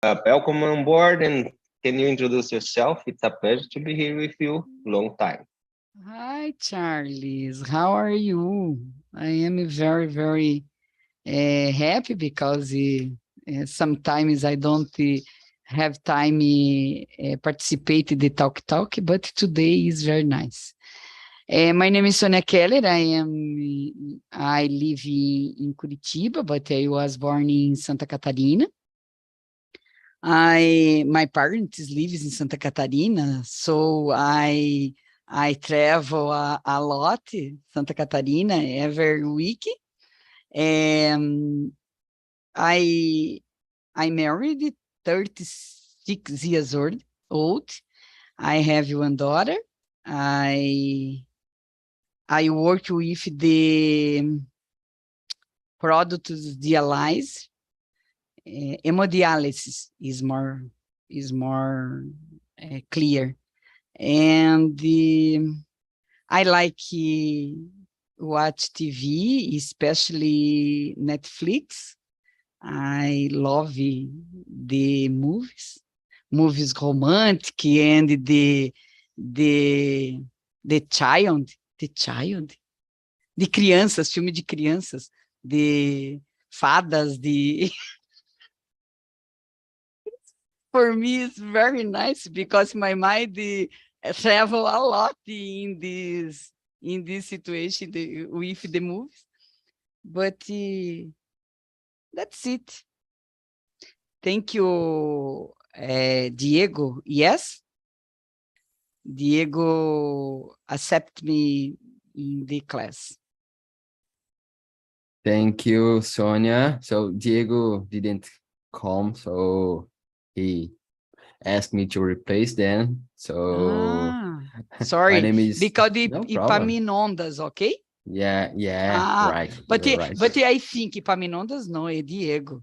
Welcome on board, and can you introduce yourself? It's a pleasure to be here with you. Long time. Hi, Charles. How are you? I am very, very happy because sometimes I don't have time participate in the talk, but today is very nice. My name is Sonia Keller. I live in Curitiba, but I was born in Santa Catarina. My parents live in Santa Catarina, so I travel a lot, Santa Catarina, every week. Um, I I married 36 years old. I have one daughter. I work with the products dialysis. Hemodialysis is more clear. And I like watch TV, especially Netflix. I love the movies romantic and the the child, the child, de crianças, filme de crianças, de fadas, de for me it's very nice because my mind travel a lot in this situation with the movies. But that's it. Thank you, Diego. Yes, Diego accept me in the class. Thank you, Sonia. So Diego didn't come, so he asked me to replace them. So my Sorry, name is because the no problem. Epaminondas, okay? Yeah, right. But You're right. I think Epaminondas no, é Diego.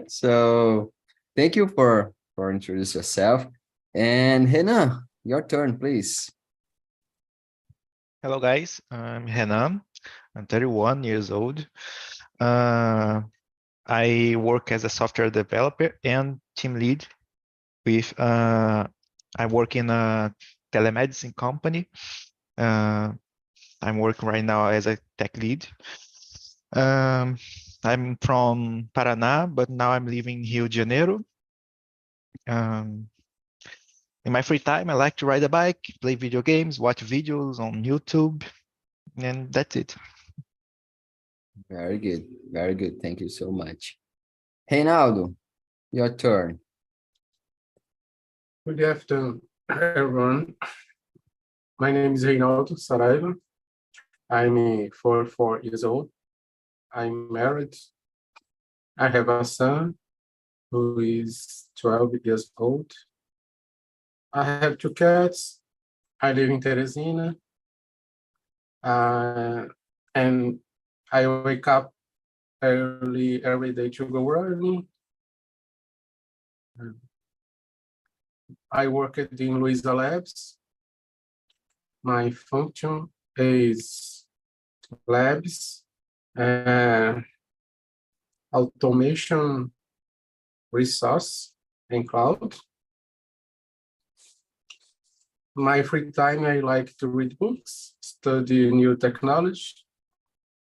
So thank you for introduce yourself. And Renan, your turn, please. Hello guys, I'm Renan. I'm 31 years old. I work as a software developer and team lead with I work in a telemedicine company. I'm working right now as a tech lead. I'm from Paraná, but now I'm living in Rio de Janeiro. In my free time, I like to ride a bike, play video games, watch videos on YouTube, and that's it. Very good. Very good. Thank you so much. Reinaldo, your turn. Good afternoon, everyone. My name is Reinaldo Saraiva. I'm 44 years old. I'm married. I have a son who is 12 years old. I have two cats. I live in Teresina. And I wake up early every day to go running. I work in Luisa Labs. My function is labs, automation, resource, and cloud. My free time, I like to read books, study new technology,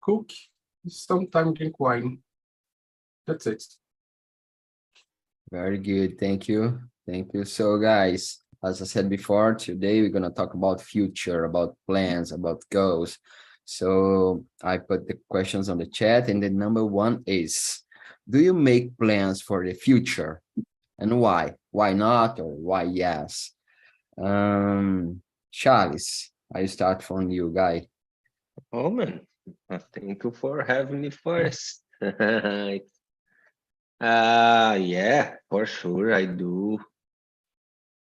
cook, sometimes drink wine. That's it. Very good. Thank you. Thank you. So guys, as I said before, today we're going to talk about future, about plans, about goals. So I put the questions on the chat, and the number one is, do you make plans for the future? And why? Why not, or why yes? Charles, I start from you, guy. Oh man, thank you for having me first. Yeah, for sure I do.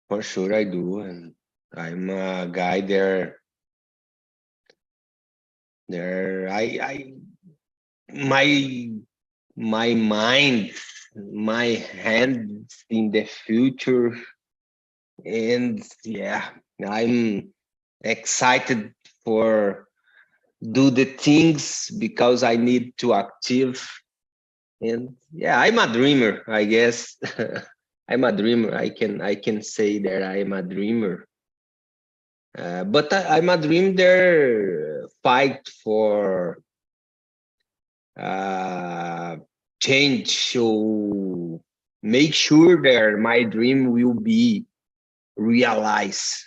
For sure I do, and I'm a guy there. My my mind, my hands in the future, and yeah, I'm excited for do the things because I need to active And yeah, I'm a dreamer, I guess. I'm a dreamer. I can say that I'm a dreamer. But I'm a dream there fight for change to make sure that my dream will be realized.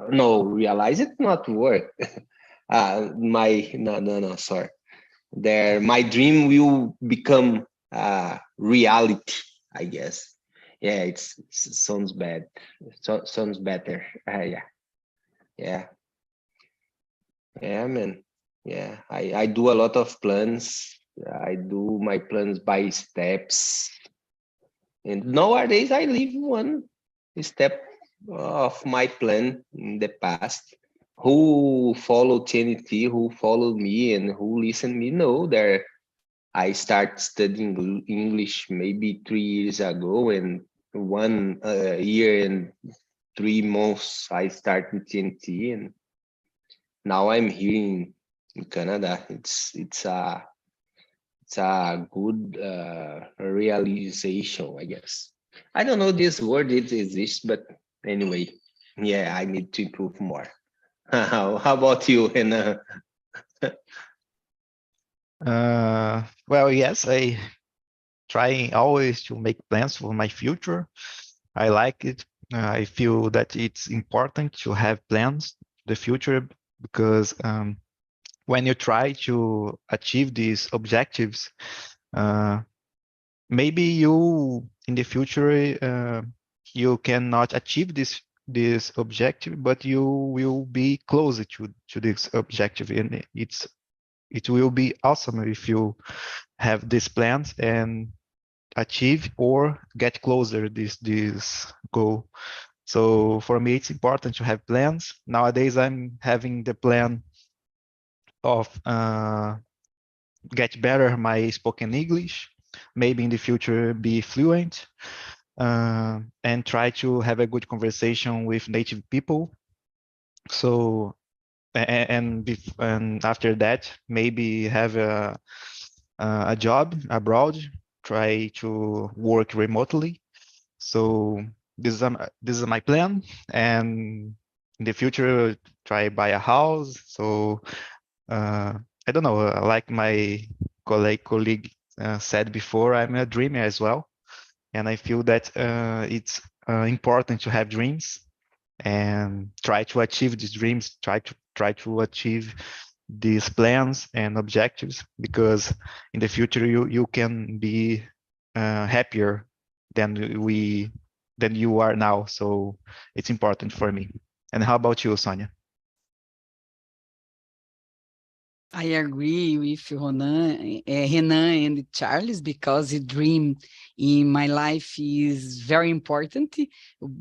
No, realize it not work. No, sorry. There, my dream will become reality, I guess. Yeah, it sounds bad. Sounds better. Yeah, yeah, man. Yeah, I do a lot of plans. I do my plans by steps. And nowadays I live one step of my plan in the past. Who follow TNT, who follow me and who listen me know that I start studying English maybe 3 years ago, and 1 year and 3 months I started TNT, and now I'm here in Canada. It's a good realization, I guess. I don't know this word it exists, but anyway, yeah, I need to improve more. How about you, Hannah? Well, yes, I try always to make plans for my future. I like it. I feel that it's important to have plans the future because when you try to achieve these objectives, uh, maybe you in the future you cannot achieve this objective, but you will be closer to this objective, and it will be awesome if you have these plans and achieve or get closer this goal. So for me, it's important to have plans. Nowadays, I'm having the plan of get better my spoken English, maybe in the future be fluent, and try to have a good conversation with native people. So and after that, maybe have a job abroad, try to work remotely. So this is my plan, and in the future try buy a house. So I don't know, like my colleague said before, I'm a dreamer as well, and I feel that it's important to have dreams and try to achieve these dreams, try to achieve these plans and objectives, because in the future you can be happier than you are now. So it's important for me. And how about you, Sonia? I agree with Renan and Charles, because the dream in my life is very important,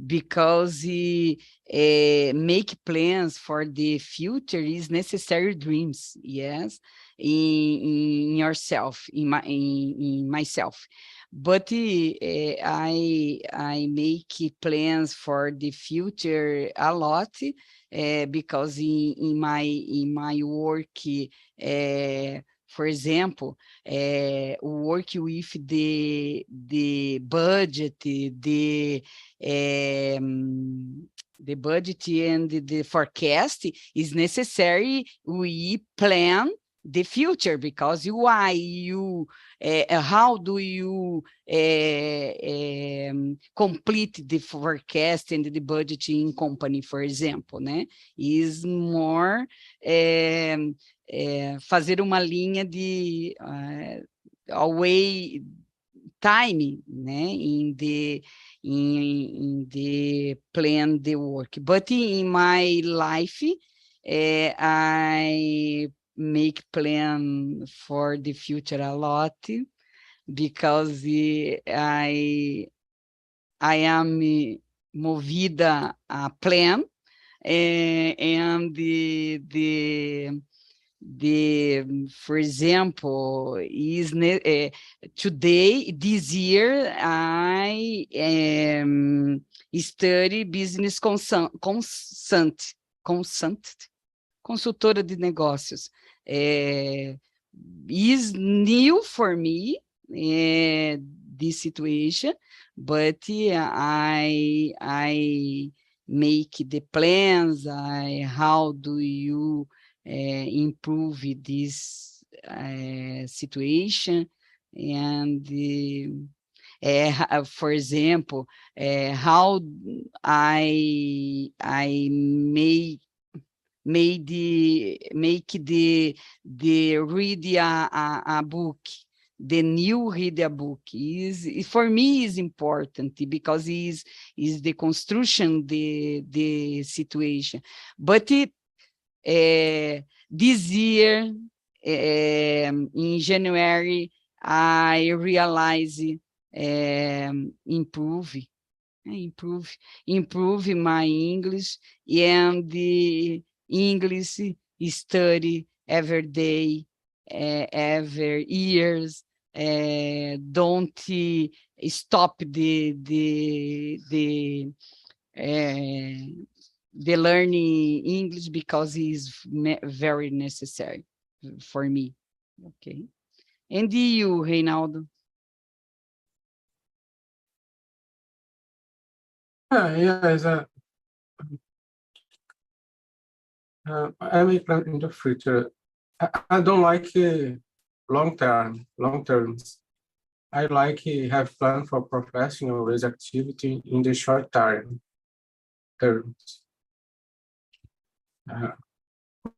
because make plans for the future is necessary dreams, yes, in yourself, in myself. But I make plans for the future a lot, because in my work, for example, work with the budget, the budget and the forecast is necessary. We plan the future, because how do you complete the forecast and the budget in company, for example, né? Is more fazer uma linha de away time, né? In the plan the work. But in my life, I make plan for the future a lot, because I am movida a plan, and for example, is today, this year, I study business consultora de negócios. Is new for me, this situation, but I make the plans. How do you improve this situation? And for example, how I make the read a book. The new read a book is, for me, is important because is the construction the situation. But this year, in January, I realize improve my English, and the English study every day, every years. Don't stop the learning English because it's very necessary for me. Okay. And you, Reinaldo? Yes, I will plan in the future. I don't like long terms. I like have plan for professional with activity in the short terms.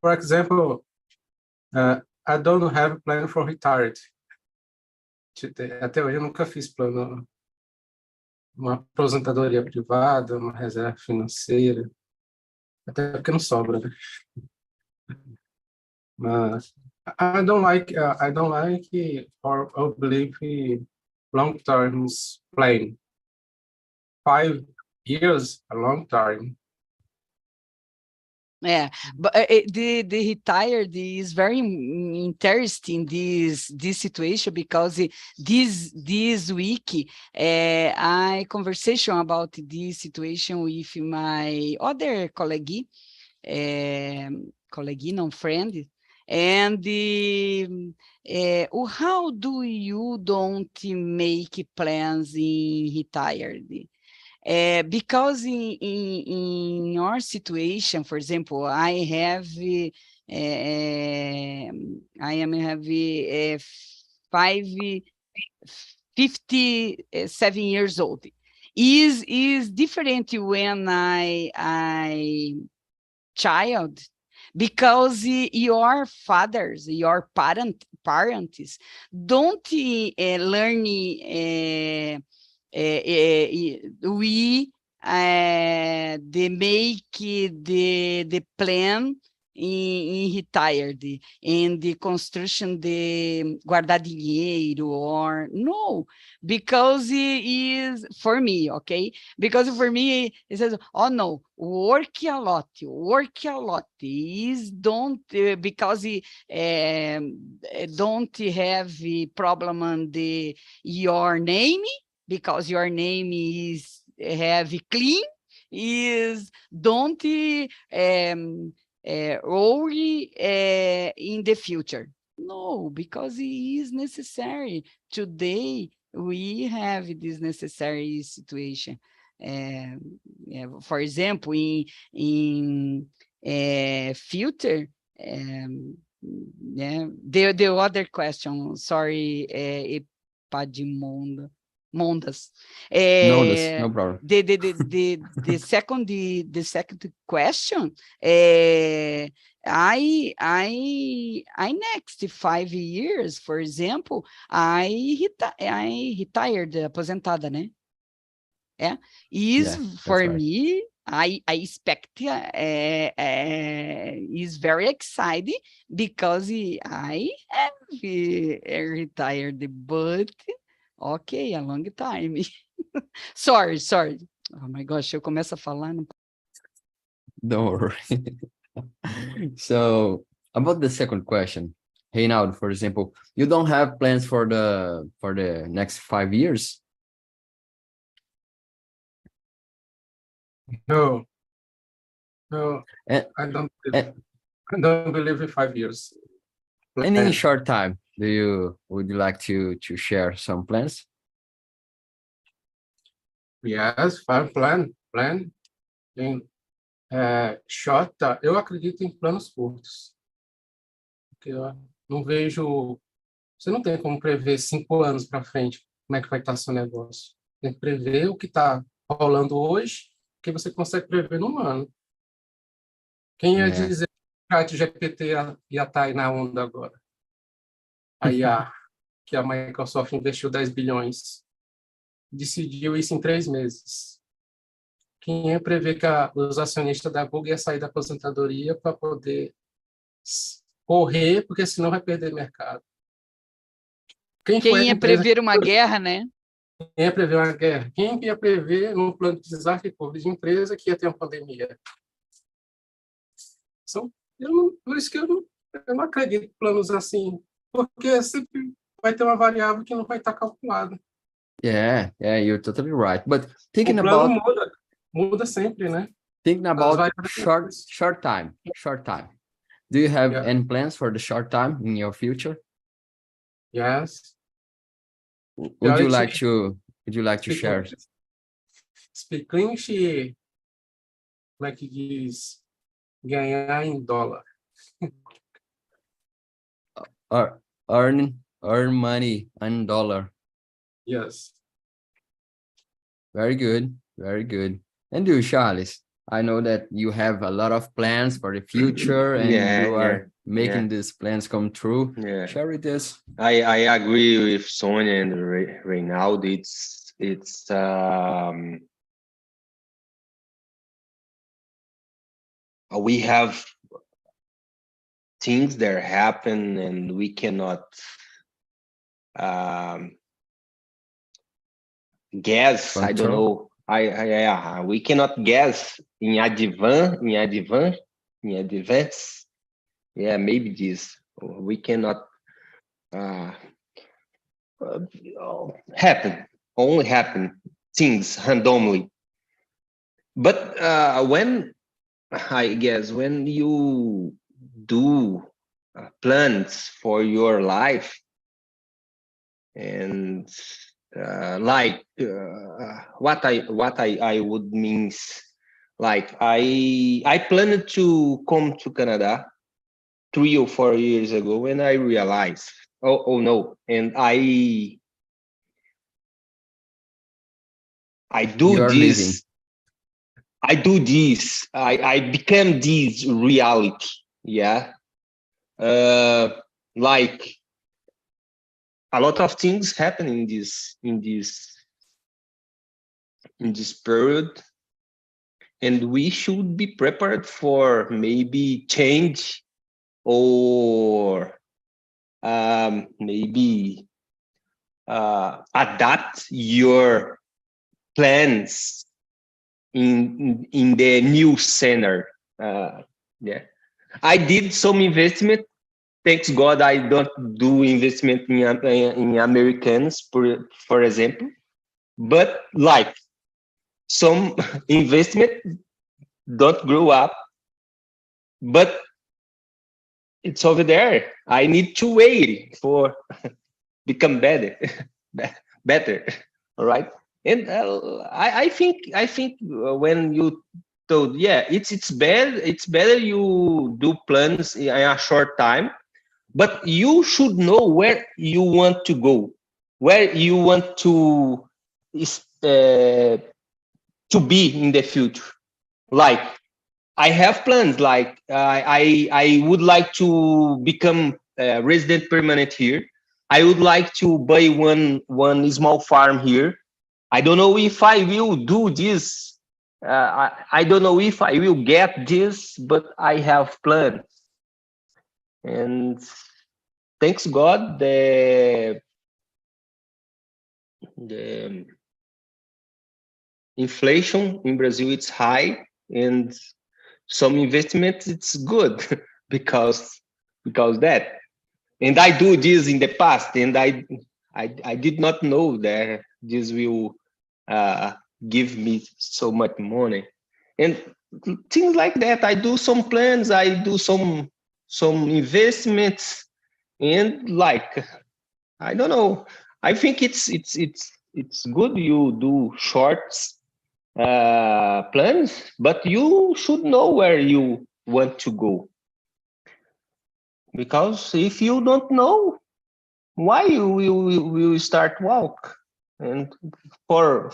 For example, I don't have plan for retired. Até hoje eu nunca fiz plano, uma aposentadoria privada, uma reserva financeira, até porque não sobra, né? Mas I don't like or believe long terms plan. 5 years, a long time. Yeah, but the retired is very interesting this situation because this week I conversation about this situation with my other colleague, no friend, and how do you don't make plans in retired? Because in your situation, for example, I have 57 years old. Is different when I child, because your fathers, your parents don't learn we they make the plan in retired, and the construction de guardar dinheiro, or no, because it is for me, okay? Because for me, it says, oh no, work a lot is don't because don't have a problem on the your name, because your name is have clean, is don't worry in the future. No, because it is necessary. Today, we have this necessary situation. For example, in future, the other question, sorry, Mondas. No, that's no problem. The second question, I next 5 years, for example, I retired, aposentada, né? Is for right. me, I expect is very exciting because I have retired, but okay, a long time. Sorry. Oh my gosh, eu começo a falar. Não... Don't worry. So about the second question, Reinaldo, for example, you don't have plans for the next 5 years? No, I don't believe in 5 years. And in a short time, Would you like to share some plans? Yes, fine plan. Tem short, eu acredito em planos curtos. Porque eu não vejo, você não tem como prever 5 anos para frente como é que vai estar seu negócio. Tem que prever o que está rolando hoje, que você consegue prever num ano. Quem ia Yeah. dizer que o chat GPT ia estar aí na onda agora? Aí que a Microsoft investiu 10 bilhões, decidiu isso em 3 meses. Quem ia prever que os acionistas da Google iam sair da aposentadoria para poder correr, porque senão vai perder mercado. Quem foi a Quem ia empresa prever uma guerra, né? Quem ia prever uma guerra? Quem ia prever, num plano de desastre público de empresa, que ia ter uma pandemia? Por isso que eu não acredito em planos assim, porque sempre vai ter uma variável que não vai estar calculada. Yeah, you're totally right. But O thinking plano about muda sempre, né? thinking As about variáveis. short time. Do you have Yeah. any plans for the short time in your future? Yes. Would you like to share? Speak English, como é que diz? Ganhar em dólar. Or earn money in dollar. Yes. Very good, very good. And you, Charles, I know that you have a lot of plans for the future and you are making these plans come true. Yeah. Share with us. I agree with Sonia and Reynald. It's we have things that happen and we cannot guess. Control. I don't know. We cannot guess in advance. Yeah, maybe this. We cannot only happen things randomly. But when you do plans for your life and what I would means, like I planned to come to Canada 3 or 4 years ago when I realized, oh no, and I do this. I do this. I became this reality. Yeah. Like a lot of things happen in this period, and we should be prepared for maybe change or maybe adapt your plans in the new center. Yeah, I did some investment. Thanks God, I don't do investment in Americans, for example. But like some investment don't grow up, but it's over there. I need to wait for become better. All right. And I think when you told, it's better you do plans in a short time, but you should know where you want to go, where you want to be in the future. Like I have plans, like I would like to become resident permanent here. I would like to buy one small farm here. I don't know if I will do this. I don't know if I will get this, but I have plans. And thanks God, the inflation in Brazil it's high, and some investment it's good because that. And I do this in the past, and I did not know that this will give me so much money and things like that. I do some plans, I do some investments, And like, I don't know. I think it's good you do shorts plans, but you should know where you want to go. Because if you don't know, why you will start walk? And for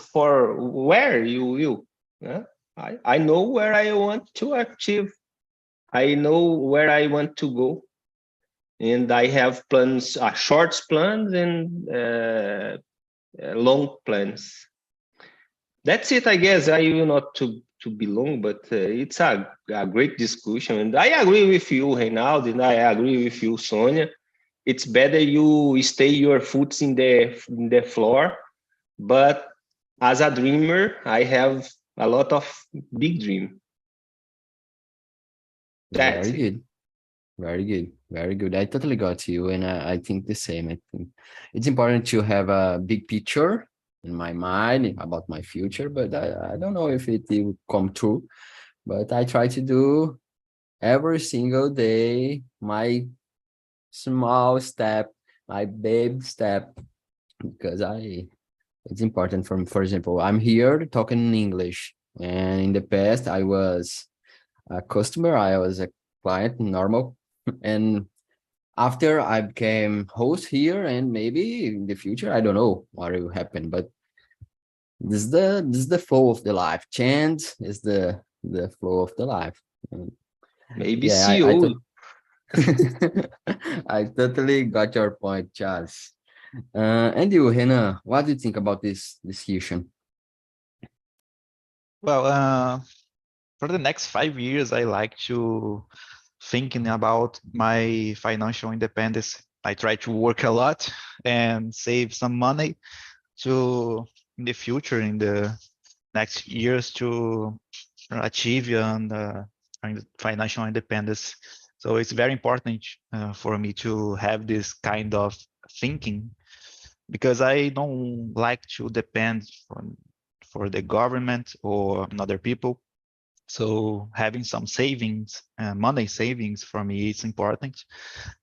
where you will? Yeah? I know where I want to achieve. I know where I want to go. And I have plans, short plans and long plans. That's it, I guess. I will not to be long, but it's a great discussion. And I agree with you, Reinaldo, and I agree with you, Sonia. It's better you stay your foot in the floor. But as a dreamer, I have a lot of big dream. That's Very it. good. Very good. Very good. I totally got you. And I think the same. I think it's important to have a big picture in my mind about my future, but I don't know if it will come true. But I try to do every single day my small step, my baby step, because it's important for me. For example, I'm here talking in English, and in the past I was a customer, I was a client, normal, and after I became host here, and maybe in the future, I don't know what will happen, but this is the flow of the life. Chance is the flow of the life. And Maybe yeah, CEO. I totally got your point, Charles. And you, Renan, what do you think about this discussion? Well, for the next 5 years, I like to thinking about my financial independence. I try to work a lot and save some money to in the future, in the next years, to achieve financial independence. So it's very important for me to have this kind of thinking, because I don't like to depend for the government or other people. So having some savings, money savings for me, it's important.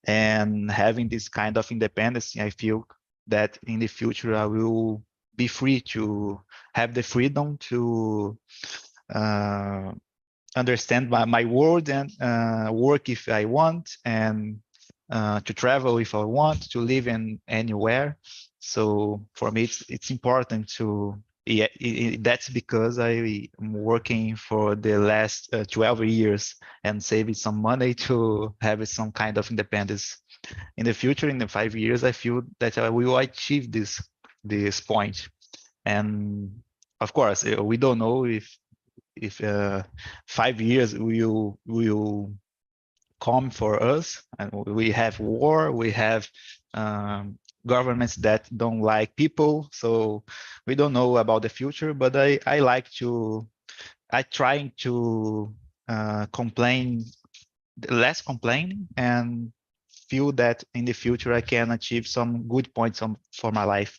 And having this kind of independence, I feel that in the future I will be free to have the freedom to uh, understand my world and work if I want, and to travel if I want, to live in anywhere. So for me, it's important to, yeah, that's because I am working for the last 12 years and saving some money to have some kind of independence. In the future, in the 5 years, I feel that I will achieve this point. And of course, we don't know if 5 years will come for us, and we have war, we have governments that don't like people, so we don't know about the future. But I trying to complain less, complaining, and feel that in the future I can achieve some good points for my life.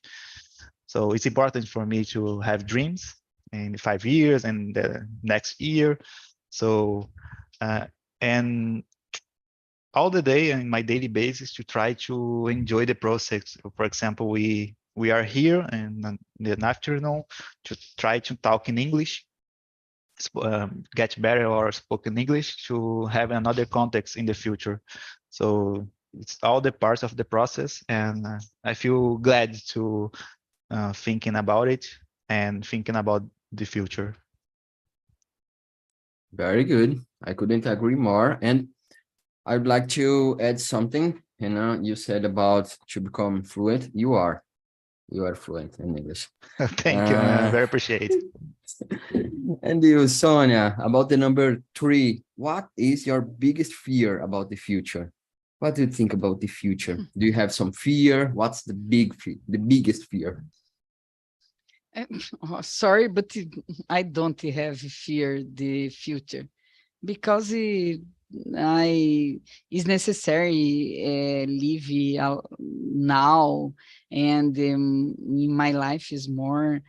So it's important for me to have dreams in 5 years and the next year. So and all the day in my daily basis to try to enjoy the process. For example, we are here in the afternoon to try to talk in English, get better or spoken English, to have another context in the future. So it's all the parts of the process, and I feel glad to thinking about it and thinking about the future. Very good. I couldn't agree more. And I'd like to add something. You said about to become fluent. You are fluent in English. Thank you. I very appreciate it. And you, Sonia, about the number 3, what is your biggest fear about the future? What do you think about the future? Do you have some fear? What's the biggest fear? Oh, sorry, but I don't have fear the future, because it's necessary live now, and in my life is more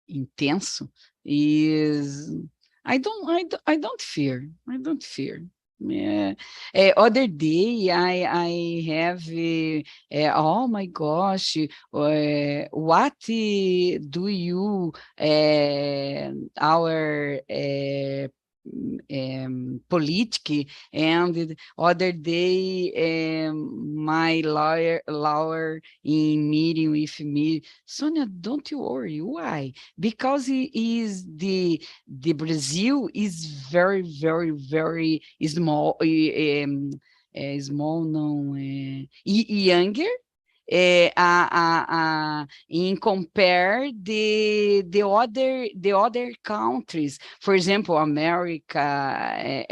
intenso. Is I don't fear. Yeah. Other day, I have, oh my gosh, what do you, our politic, and the other day, my lawyer in meeting with me, Sonia, don't you worry. Why? Because he is the Brazil is very, very, very small, small, não, younger, in compare the other countries, for example, America,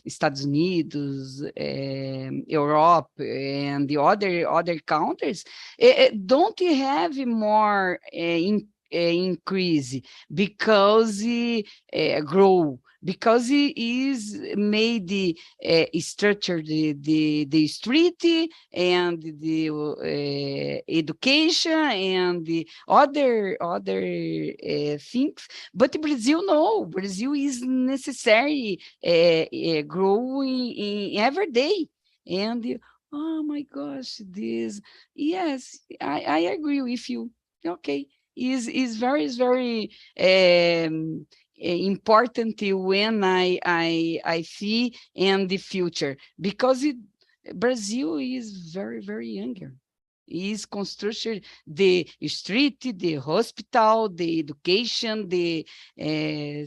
Estados Unidos, Europe, and the other countries, don't have more increase because grow, because it is made structure the street and the education and the other things. But Brazil, no, Brazil is necessary growing in every day. And oh my gosh, this, yes, I agree with you. Okay, is very important when I see in the future, because Brazil is very, very younger. Is construction, the street, the hospital, the education, the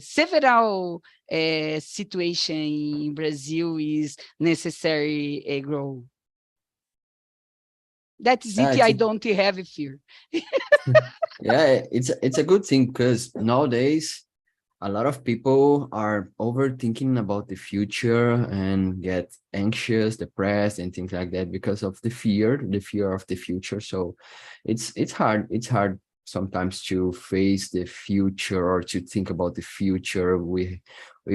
several situation in Brazil is necessary grow. That is Yeah, it. I don't have a fear. yeah, it's a good thing because nowadays a lot of people are overthinking about the future and get anxious, depressed, and things like that because of the fear of the future. So it's hard. It's hard sometimes to face the future or to think about the future. We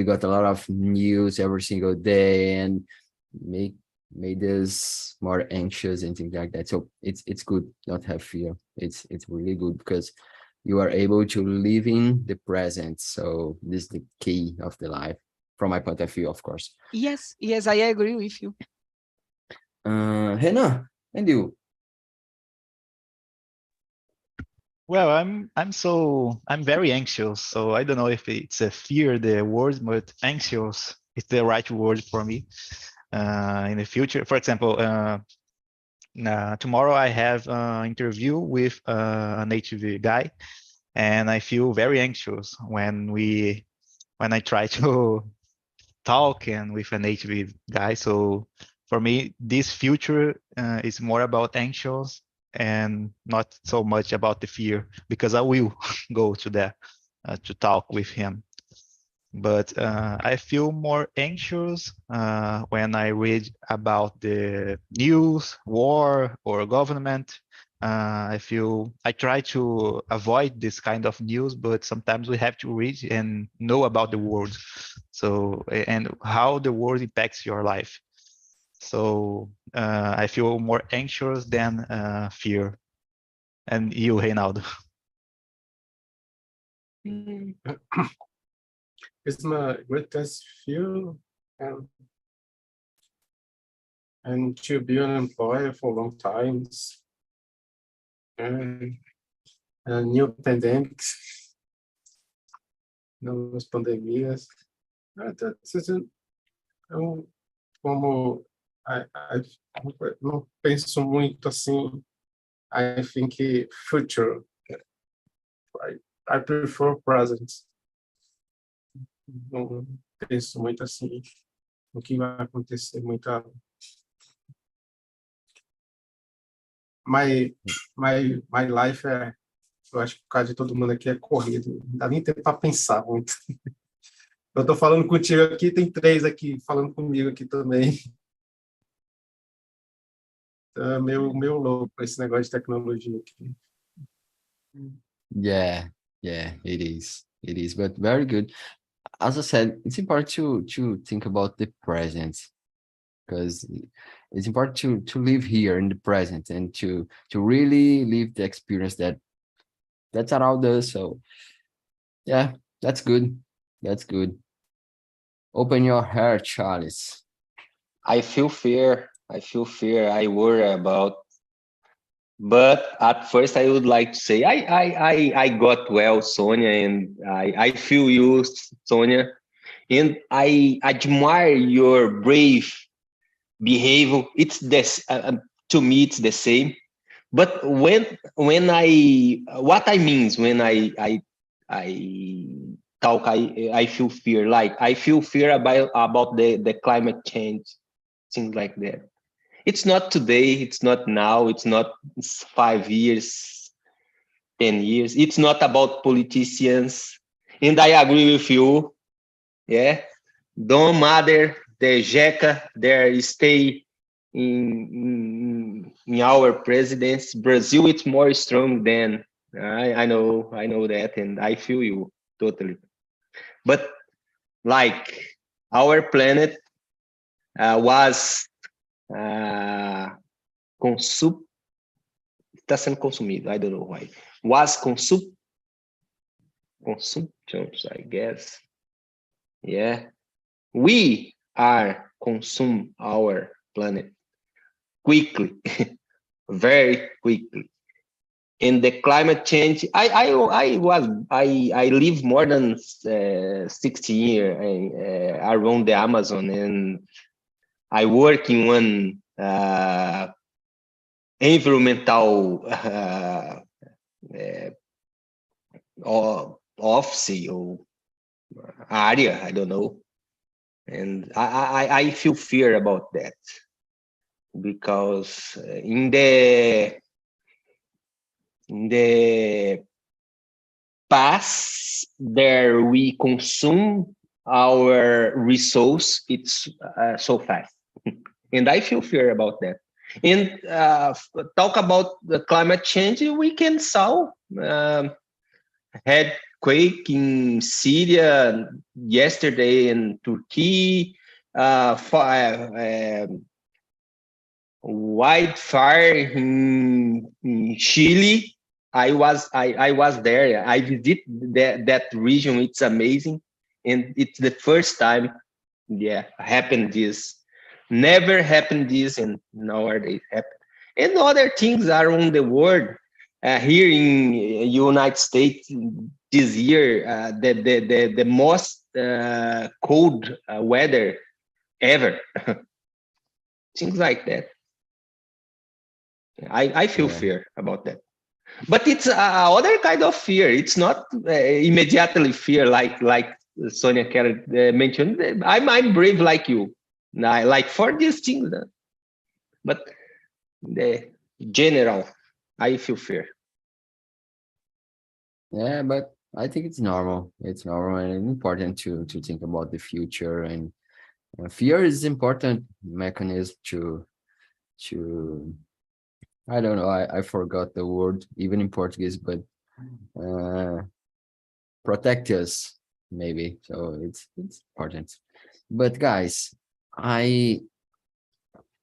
got a lot of news every single day and make made us more anxious and things like that. So it's good not have fear. It's really good because you are able to live in the present. So this is the key of the life, from my point of view, of course. Yes, I agree with you. Renan, and you? Well, I'm very anxious, so I don't know if it's a fear the word, but anxious is the right word for me. In the future, for example, tomorrow I have an interview with a native guy, and I feel very anxious when I try to talk and with a native guy. So for me, this future is more about anxious and not so much about the fear, because I will go to there to talk with him. But I feel more anxious when I read about the news, war, or government. I try to avoid this kind of news, but sometimes we have to read and know about the world. So, and how the world impacts your life. So I feel more anxious than fear. And you, Reinaldo? It's my greatest fear, and, and to be unemployed for long times, and new pandemics, novas pandemias. Eu, como não penso muito assim, I think future. I prefer present. Não penso muito assim o que vai acontecer muito. My life eu acho que por causa de todo mundo aqui é corrido, não dá nem tempo para pensar muito. Eu estou falando contigo aqui, tem 3 aqui falando comigo aqui também. Então, é meu louco esse negócio de tecnologia aqui. Yeah, it is, but very good. As I said, it's important to think about the present, because it's important to live here in the present and to really live the experience that's around us. So yeah, that's good. Open your heart, Charles. I feel fear. I worry about. But at first, I would like to say I got well, Sonia, and I feel you, Sonia, and I admire your brave behavior. It's this to me, it's the same. But when I what I means when I talk, I feel fear. Like I feel fear about the climate change, things like that. It's not today, it's not now, it's not 5 years, 10 years. It's not about politicians. And I agree with you. Yeah. Don't matter the JECA, there stay in our presidents. Brazil, it's more strong than I know that, and I feel you totally. But like our planet was está sendo consumido. I don't know why. Was consumptions, I guess. Yeah. We are consume our planet quickly, very quickly. In the climate change, I live more than 60 years around the Amazon, and I work in one environmental office or area, I don't know, and I feel fear about that because in the past there we consume our resource, it's so fast, and I feel fear about that. And talk about the climate change, we can solve. Had quake in Syria yesterday, in Turkey, wildfire in Chile. I was there. I visit that region. It's amazing, and it's the first time. Yeah, happened this. Never happened this, and nowadays happen. And other things are on the world. Here in United States this year, the most cold weather ever. Things like that. I feel fear about that. But it's other kind of fear. It's not immediately fear like Sonia Keller mentioned. I'm brave like you. Like for these things. But the general, I feel fear. Yeah, but I think it's normal. It's normal and important to think about the future, and fear is important mechanism to I don't know, I forgot the word even in Portuguese, but protect us maybe. So it's important. But guys, I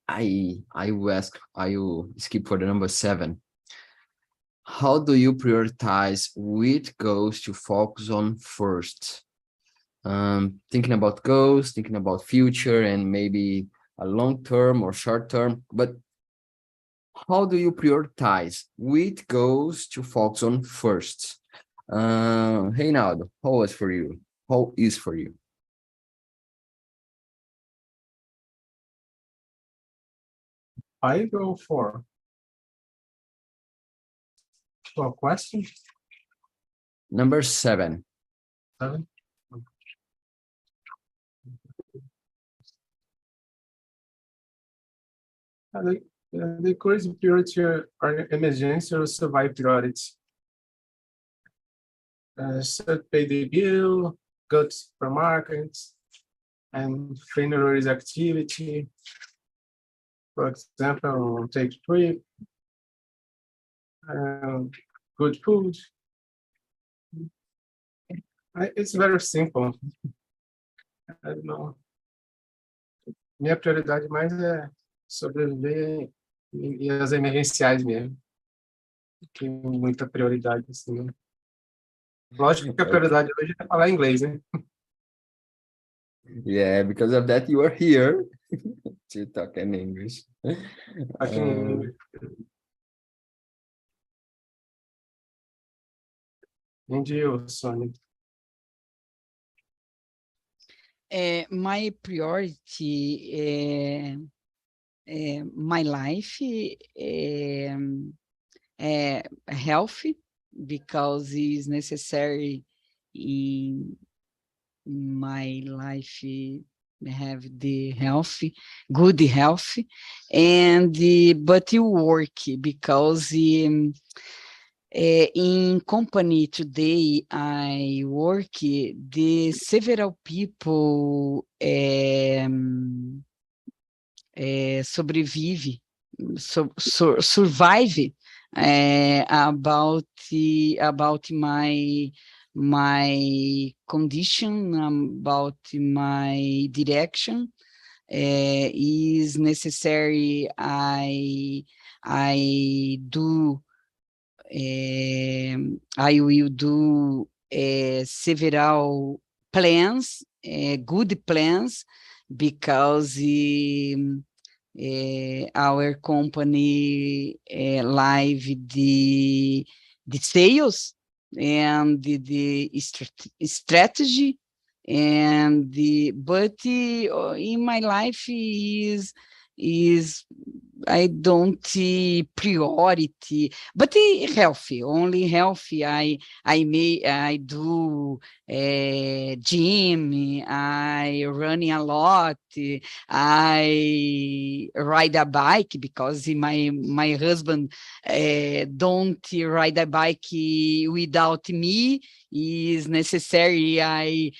will skip for the number 7. How do you prioritize which goals to focus on first? Thinking about goals, thinking about future, and maybe a long term or short term. But how do you prioritize which goals to focus on first? Reinaldo, how is for you? How is for you? I go for a question. Number 7. 7. The crazy priority are emergency or survive priorities. So pay the bill, go to supermarkets, and finish activity. For example, take trip, good food. It's very simple. I don't know. Minha prioridade mais é sobreviver e as emergenciais mesmo. Tem muita prioridade, assim. Lógico que a prioridade hoje é falar inglês, né? Yeah, because of that, you are here to talk in English. I can. Entendi, Sônia. My priority, my life, health, because it's necessary in my life have the health, good health, and but you work because in company today I work, the several people sobrevive, survive about my condition, about my direction. Is necessary I do I will do several plans, good plans, because our company live the sales and the strategy, and but in my life is I don't see priority, but healthy, only healthy. I do gym, I running a lot, I ride a bike because my husband don't ride a bike without me. Is necessary I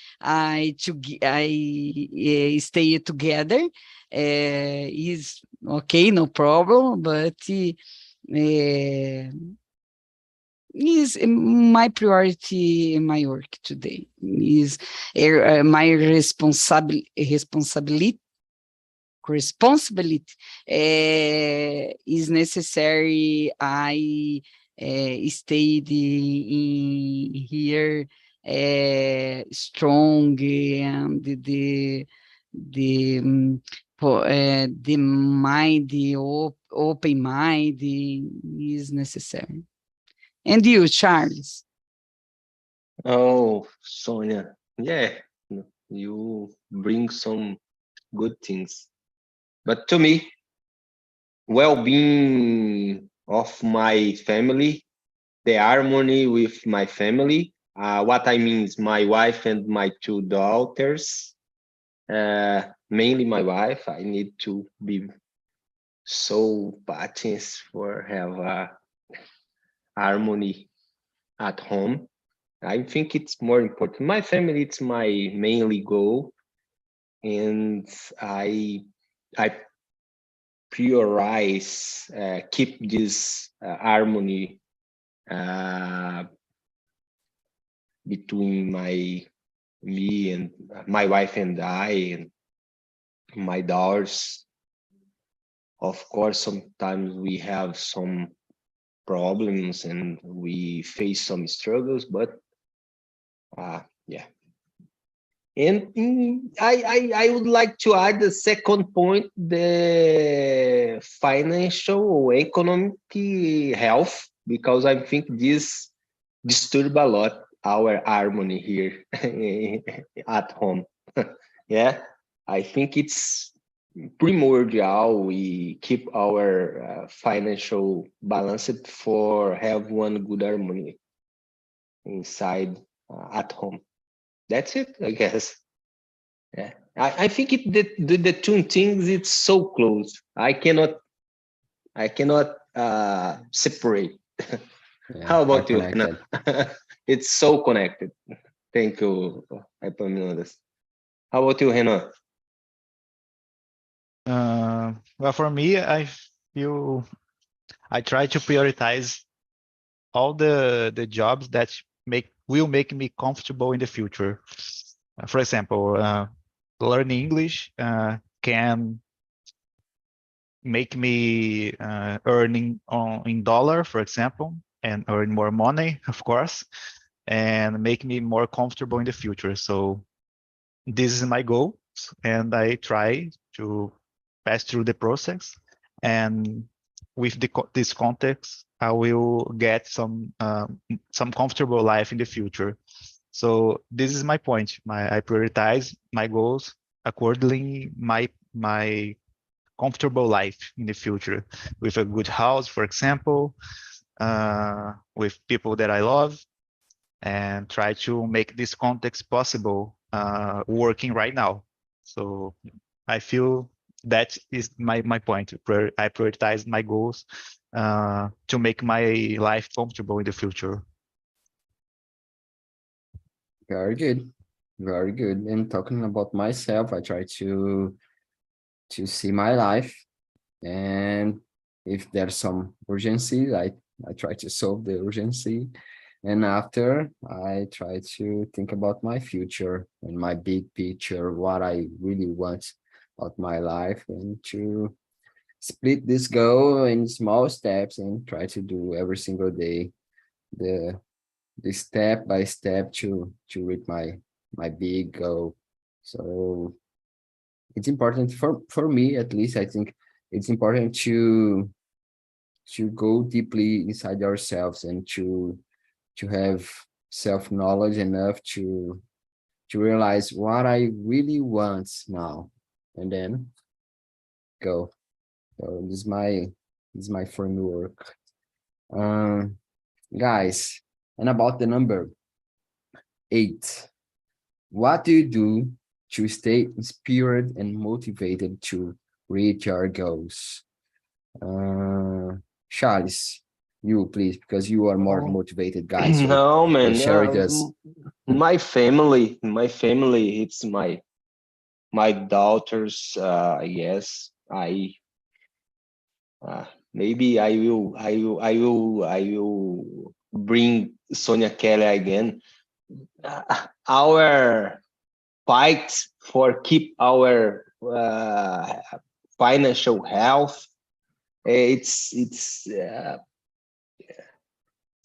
stay together. Is okay, no problem, but is my priority in my work today. Is my responsibility is necessary. I stayed in here strong, and the mind, the open mind is necessary. And you, Charles? Oh, Sonia, yeah, you bring some good things. But to me, well-being of my family, the harmony with my family. What I mean is my wife and my two daughters. Mainly my wife. I need to be so patient for have a harmony at home. I think it's more important. My family, it's my mainly goal, and I prioritize keep this harmony between me and my wife and I and my daughters. Of course, sometimes we have some problems and we face some struggles, but yeah. And I would like to add the second point, the financial or economic health, because I think this disturb a lot our harmony here at home. Yeah, I think it's primordial we keep our financial balanced for have one good harmony inside at home. That's it, I guess. Yeah, I think the two things it's so close. I cannot separate. Yeah, How are about you, Hannah? connected. It's so connected. Thank you, Epaminondas. How about you, Hannah? Well, for me, I feel I try to prioritize all the jobs that will make me comfortable in the future. For example, learning English can make me earning in dollar, for example, and earn more money, of course, and make me more comfortable in the future. So this is my goal, and I try to pass through the process. And with this context, I will get some comfortable life in the future. So this is my point. I prioritize my goals accordingly. My comfortable life in the future, with a good house, for example, with people that I love, and try to make this context possible working right now. So I feel that is my point. I prioritize my goals to make my life comfortable in the future. Very good. Very good. And talking about myself, I try to see my life, and if there's some urgency, I try to solve the urgency. And after, I try to think about my future and my big picture, what I really want about my life, and to split this goal in small steps and try to do every single day the step by step to reach my big goal. So it's important for me, at least. I think it's important to go deeply inside ourselves, and to have self-knowledge enough to realize what I really want now, and then go. So this is my framework. Guys, and about the number 8, what do you do to stay inspired and motivated to reach your goals? Charles, you please, because you are more motivated guy. So No, man. share with us. My family, it's my daughters. Yes, maybe I will bring Sonia Kelly again. Our fight for keep our financial health. It's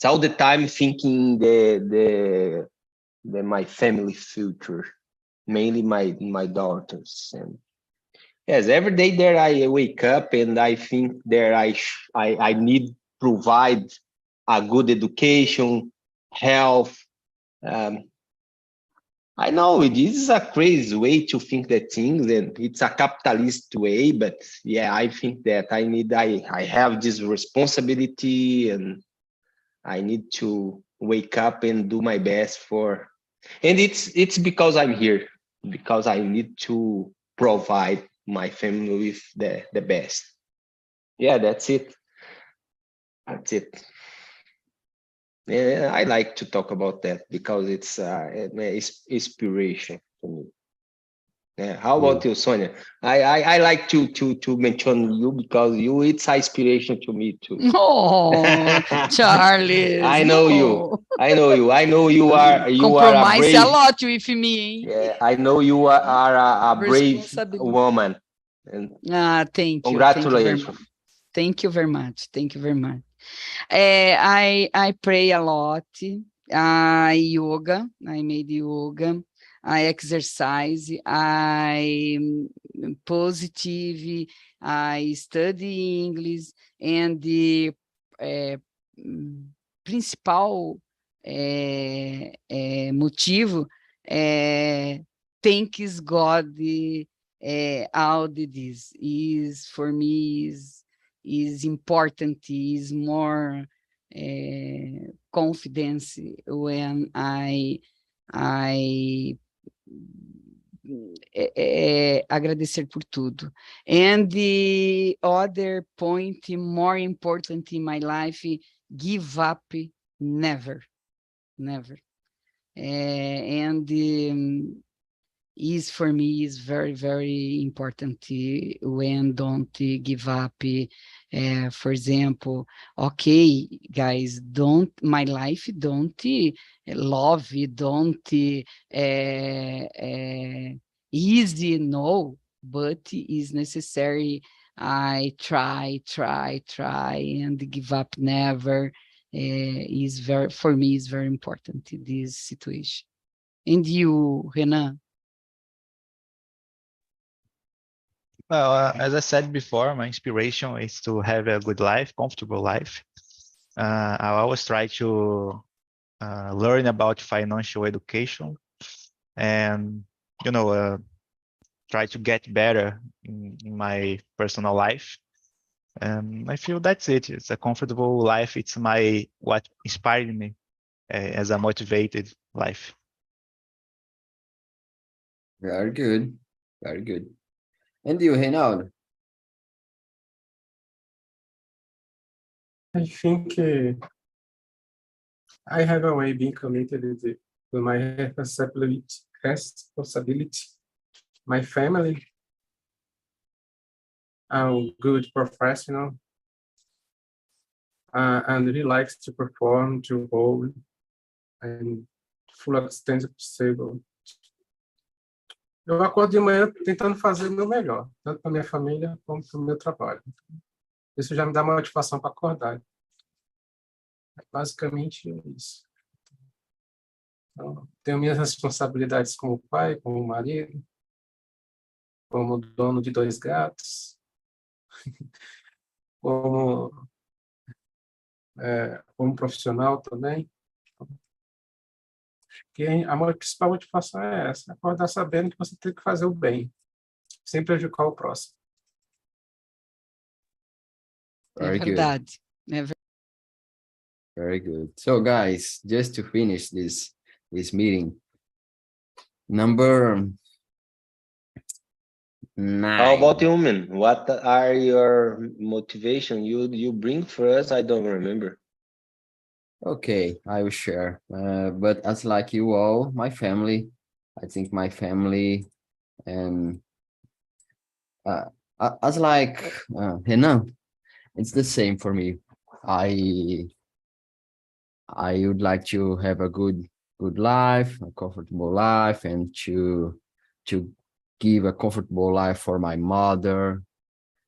all the time thinking the my family future, mainly my daughters. And yes, every day there I wake up and I think there I need provide a good education, health. I know this is a crazy way to think that things, and it's a capitalist way, but yeah, I think that I have this responsibility, and I need to wake up and do my best and it's because I'm here, because I need to provide my family with the best. Yeah, that's it. That's it. Yeah, I like to talk about that because it's inspiration for me. Yeah. How about you, Sonia? I like to mention you because it's inspiration to me too. Oh, Charles. I know you. I know you. I know you are a Compromise brave. a lot with me. Yeah, I know you are a brave Responsibility. woman. And Thank you. congratulations. Thank you very much. Thank you very much. I pray a lot. I made yoga. I exercise. I positive. I study English, and the principal motivo thanks God. All this is for me is important, is more confidence when I agradecer por tudo. And the other point more important in my life, give up never. And is for me is very, very important when don't give up. For example, okay, guys, my life don't love, don't easy, no, but is necessary. I try, and give up never. Is very, for me, is very important in this situation. And you, Renan? Well, as I said before, my inspiration is to have a good life, comfortable life. I always try to learn about financial education and, try to get better in my personal life. And I feel that's it. It's a comfortable life. It's what inspired me as a motivated life. Very good. Very good. And you, Reinaldo? I think I have a way being committed to my responsibility, my family. I'm a good professional and really likes to perform, to hold, and full extent possível. Eu acordo de manhã tentando fazer o meu melhor, tanto para minha família como para o meu trabalho. Isso já me dá motivação para acordar. É basicamente isso. Então, tenho minhas responsabilidades como pai, como marido, como dono de 2 gatos, como profissional também. Porque a principal motivação é essa, acordar sabendo que você tem que fazer o bem, sem prejudicar o próximo. Very good. verdade. Very good. So, guys, just to finish this meeting, number 9. How about you, man? What are your motivation you bring for us? I don't remember. Okay, I will share. But as like you all, my family, I think my family and as like Renan, it's the same for me. I would like to have a good life, a comfortable life, and to give a comfortable life for my mother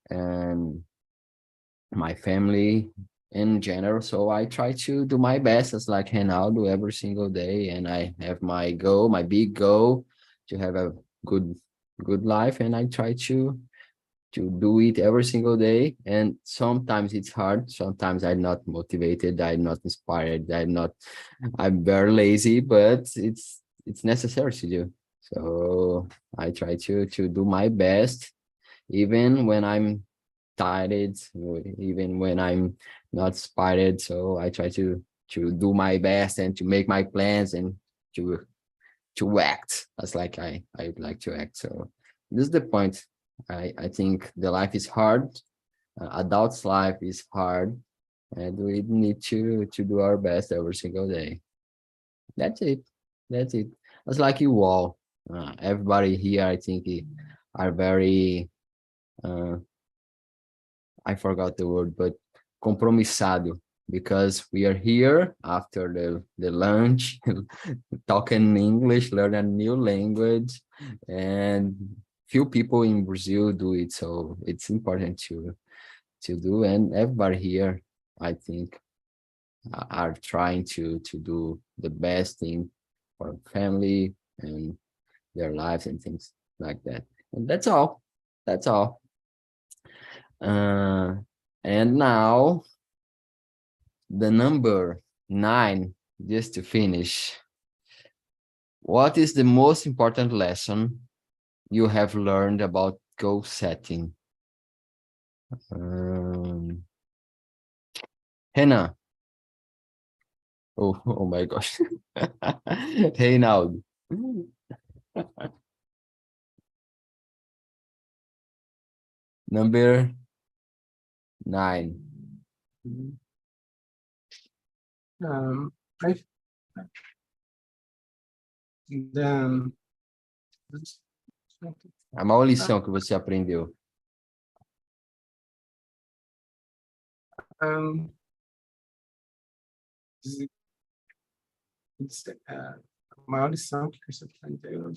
and my family in general. So I try to do my best as like Reinaldo every single day, and I have my goal, my big goal, to have a good life, and I try to do it every single day. And sometimes it's hard, sometimes I'm not motivated, I'm not inspired, I'm very lazy, but it's necessary to do. So I try to do my best, even when I'm tired, even when I'm not inspired. So I try to do my best and to make my plans and to act as like I like to act. So this is the point. I think the life is hard. Adults' life is hard, and we need to do our best every single day. That's it. It's like you all. Everybody here, I think, are very. I forgot the word, but compromissado, because we are here after the lunch, talking English, learn a new language, and few people in Brazil do it, so it's important to do. And everybody here, I think, are trying to do the best thing for family and their lives and things like that. And that's all. And now the number 9, just to finish. What is the most important lesson you have learned about goal setting? Renan. Oh my gosh. Reinaldo. Number 9. A maior lição que você aprendeu. A maior lição que você aprendeu.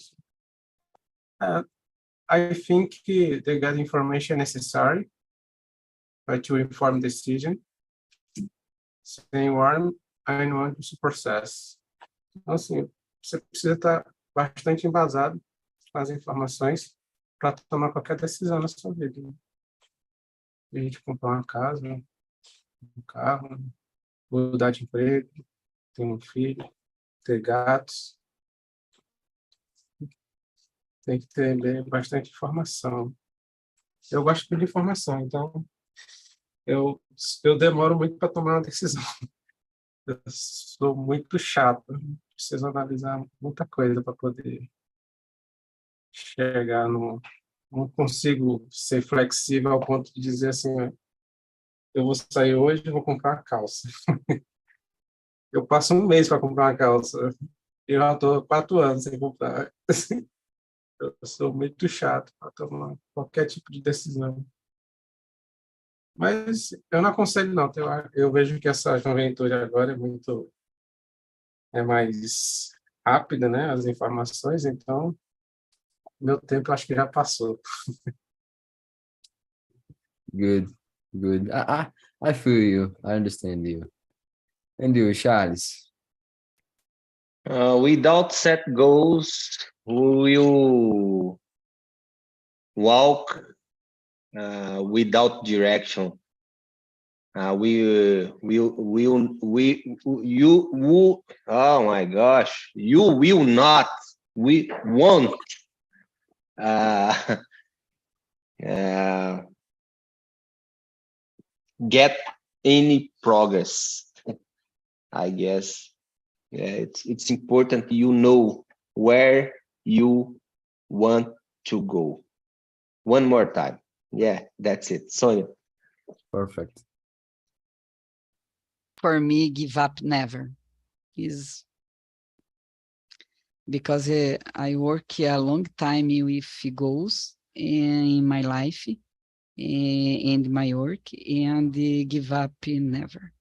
I think they got information necessary to inform decision. Stay warm and want to process. Então, assim, você precisa estar bastante embasado com as informações para tomar qualquer decisão na sua vida. Né? A gente comprar uma casa, um carro, mudar de emprego, ter um filho, ter gatos. Tem que ter bastante informação. Eu gosto de informação, então eu demoro muito para tomar uma decisão. Eu sou muito chato, preciso analisar muita coisa para poder chegar no... Não consigo ser flexível ao ponto de dizer assim, eu vou sair hoje e vou comprar uma calça. Eu passo um mês para comprar uma calça. Eu já estou 4 anos sem comprar. Eu sou muito chato para tomar qualquer tipo de decisão. Mas eu não aconselho, não. Eu vejo que essa juventude agora é mais rápida, né? As informações, então meu tempo acho que já passou. Good, good. I feel you. I understand you. And you, Charles? Without set goals, we will walk without direction. Oh my gosh, you will not, we won't get any progress, I guess. Yeah, it's important you know where you want to go. One more time. Yeah, that's it. Sonia. Perfect. For me, give up never is because I work a long time with goals in my life and my work, and give up never.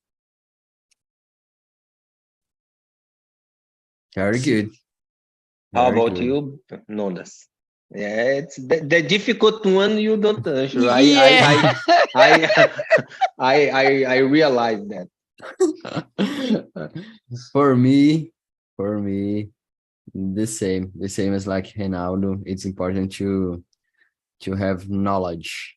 Very good. How Very about good. you, Nonas? Yeah, it's the difficult one you don't answer. Yeah. I realize that. For me, the same as like Reinaldo. It's important to have knowledge,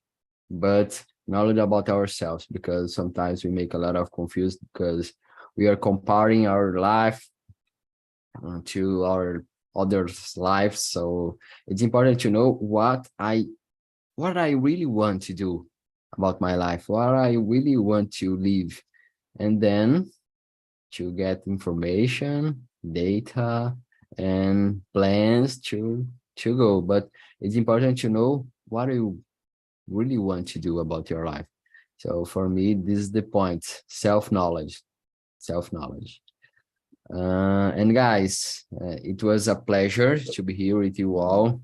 but knowledge about ourselves, because sometimes we make a lot of confused because we are comparing our life to our others' lives. So it's important to know what I really want to do about my life, what I really want to live, and then to get information, data, and plans to go. But it's important to know what you really want to do about your life. So for me, this is the point: self-knowledge. And guys, it was a pleasure to be here with you all.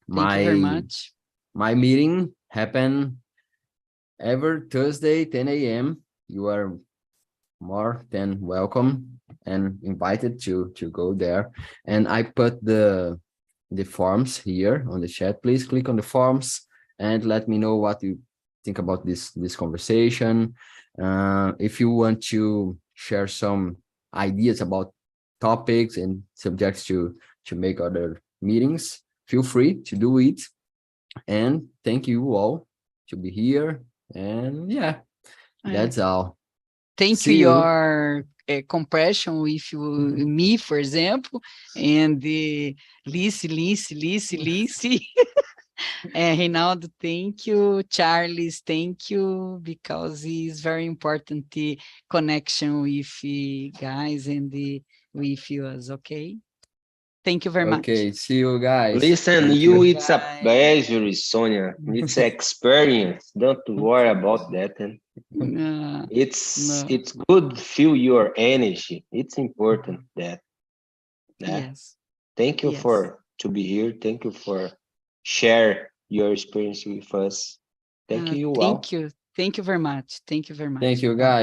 Thank you very much. My meeting happened every Thursday, 10 a.m. You are more than welcome and invited to go there. And I put the forms here on the chat. Please click on the forms and let me know what you think about this conversation. If you want to share some ideas about topics and subjects to make other meetings, feel free to do it. And thank you all to be here. And yeah, that's all. Thank you your compression with me, for example, and the Lice. Reinaldo, thank you. Charles, thank you, because it's very important, the connection with guys and with us, okay? Thank you very much. Okay, see you guys. Listen, it's a pleasure, Sonia. It's an experience. Don't worry about that. It's good to feel your energy. It's important that. Yes. Thank you to be here. Thank you for share your experience with us. Thank you all. Thank you very much. Thank you very much. Thank you, guys.